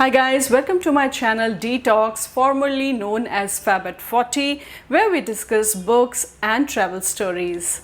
Hi guys, welcome to my channel DiTalkss, formerly known as Fab at 40, where we discuss books and travel stories.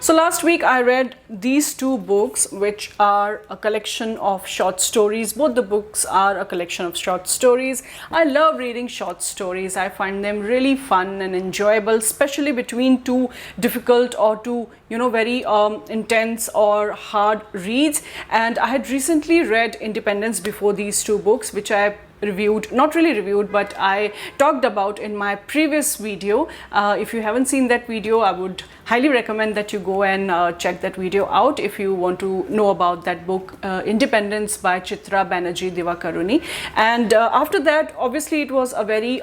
So last week I read these two books, which are a collection of short stories. Both the books are a collection of short stories. I love reading short stories. I find them really fun and enjoyable, especially between two difficult or two very intense or hard reads. And I had recently read Independence before these two books, which I reviewed, not really reviewed, but I talked about in my previous video. If you haven't seen that video, I would highly recommend that you go and check that video out if you want to know about that book, Independence by Chitra Banerjee Divakaruni. And after that, obviously it was a very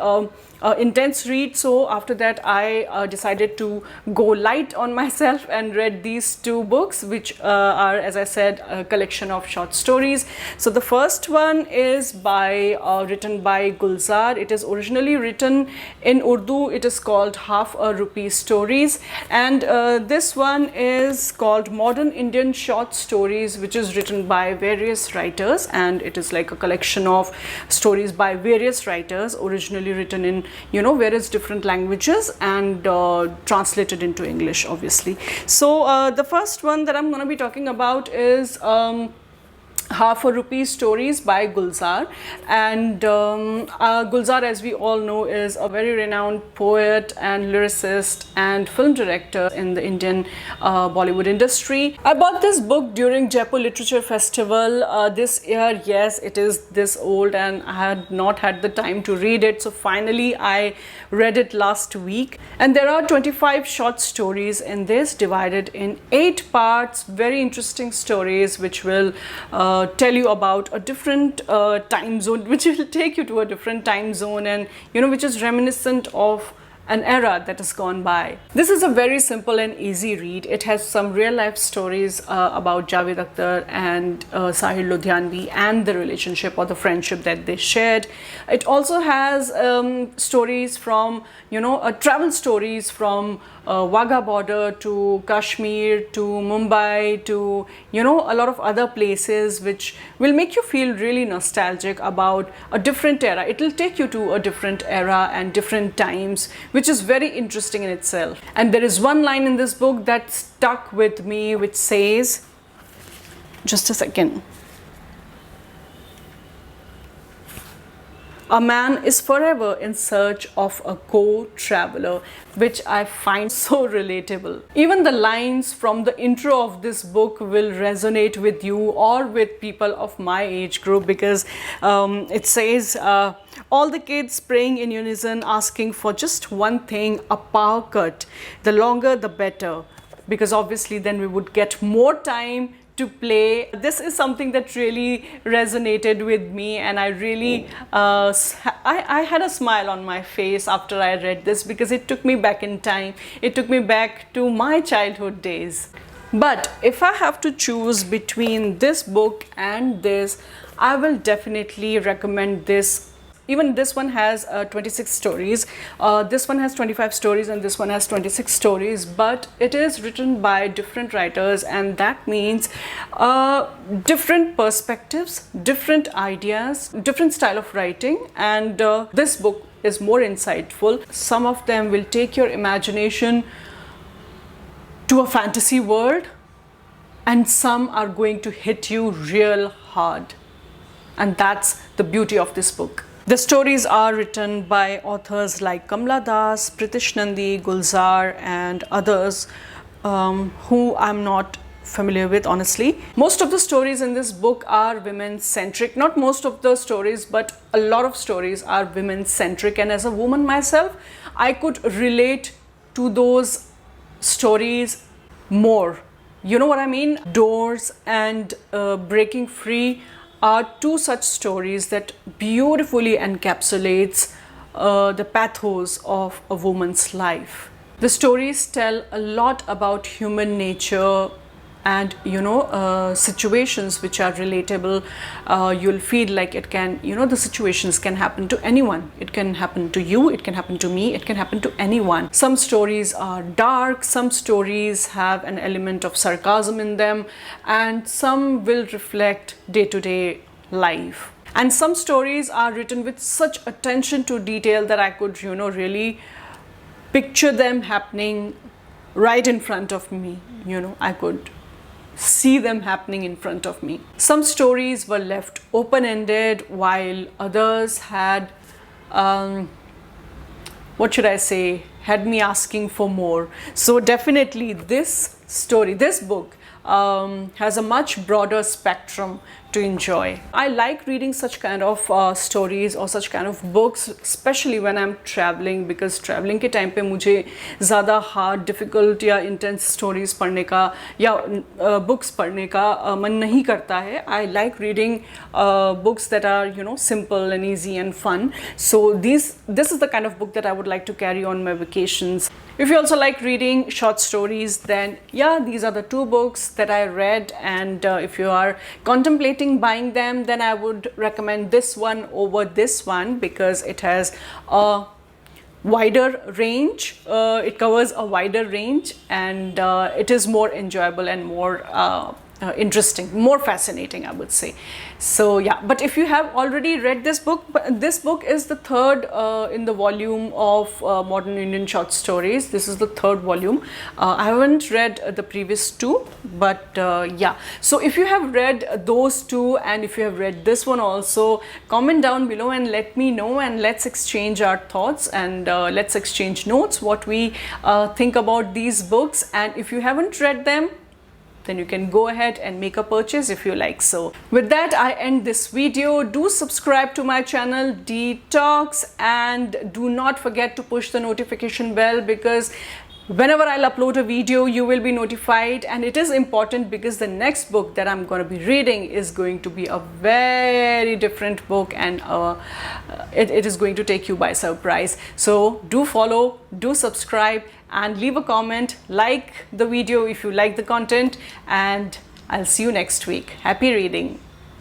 intense read, so after that I decided to go light on myself and read these two books, which are, as I said, a collection of short stories. So the first one is written by Gulzar. It is originally written in Urdu. It is called Half a Rupee Stories, and this one is called Modern Indian Short Stories, which is written by various writers, and it is like a collection of stories by various writers, originally written in various different languages and translated into English, obviously. So the first one that I'm going to be talking about is Half a Rupee Stories by Gulzar. And Gulzar, as we all know, is a very renowned poet and lyricist and film director in the Indian Bollywood industry. I bought this book during Jaipur Literature Festival this year. Yes, it is this old and I had not had the time to read it, so finally I read it last week. And there are 25 short stories in this, divided in 8 parts, very interesting stories which will tell you about a different time zone, which will take you to a different time zone, and which is reminiscent of an era that has gone by. This is a very simple and easy read. It has some real life stories about Javed Akhtar and Sahil Ludhianvi and the relationship or the friendship that they shared. It also has stories from travel stories from Wagah border to Kashmir to Mumbai to a lot of other places, which will make you feel really nostalgic about a different era. It will take you to a different era and different times, which is very interesting in itself. And there is one line in this book that stuck with me, which says, just a second, a man is forever in search of a co-traveler, which I find so relatable. Even the lines from the intro of this book will resonate with you or with people of my age group, because it says, all the kids praying in unison, asking for just one thing, a power cut. The longer the better, because obviously then we would get more time to play. This is something that really resonated with me, and I really I had a smile on my face after I read this, because it took me back in time. It took me back to my childhood days. But if I have to choose between this book and this, I will definitely recommend this. Even this one has 26 stories. This one has 25 stories and this one has 26 stories, but it is written by different writers, and that means different perspectives, different ideas, different style of writing. And this book is more insightful. Some of them will take your imagination to a fantasy world, and some are going to hit you real hard. And that's the beauty of this book. The stories are written by authors like Kamla Das, Pritish Nandi, Gulzar, and others who I'm not familiar with, honestly. Most of the stories in this book are women-centric. Not most of the stories, but a lot of stories are women-centric. And as a woman myself, I could relate to those stories more. You know what I mean? Doors and Breaking Free are two such stories that beautifully encapsulates the pathos of a woman's life. The stories tell a lot about human nature, and situations which are relatable. You'll feel like it can, the situations can happen to anyone. It can happen to you, it can happen to me, it can happen to anyone. Some stories are dark, some stories have an element of sarcasm in them, and some will reflect day-to-day life. And some stories are written with such attention to detail that I could, really picture them happening right in front of me. I could see them happening in front of me. Some stories were left open-ended, while others had, what should I say, had me asking for more. So definitely this book has a much broader spectrum to enjoy. I like reading such kind of stories or such kind of books, especially when I'm traveling, because traveling के time पे मुझे ज़्यादा hard, difficult या intense stories पढ़ने का या books पढ़ने का मन नहीं करता है. I like reading books that are simple and easy and fun. So this is the kind of book that I would like to carry on my vacations. If you also like reading short stories, then yeah, these are the two books that I read, and if you are contemplating buying them, then I would recommend this one over this one because it has a wider range. It covers a wider range, and it is more enjoyable and more interesting, more fascinating, I would say. So yeah, but if you have already read this book is the third in the volume of modern Indian short stories. This is the third volume. I haven't read the previous two, but yeah. So if you have read those two, and if you have read this one also, comment down below and let me know, and let's exchange our thoughts, and let's exchange notes, what we think about these books. And if you haven't read them, then you can go ahead and make a purchase if you like so. With that, I end this video. Do subscribe to my channel DiTalkss, and do not forget to push the notification bell, because whenever I'll upload a video, you will be notified. And it is important because the next book that I'm going to be reading is going to be a very different book, and it is going to take you by surprise. So do follow, do subscribe, and leave a comment, like the video if you like the content, and I'll see you next week. Happy reading.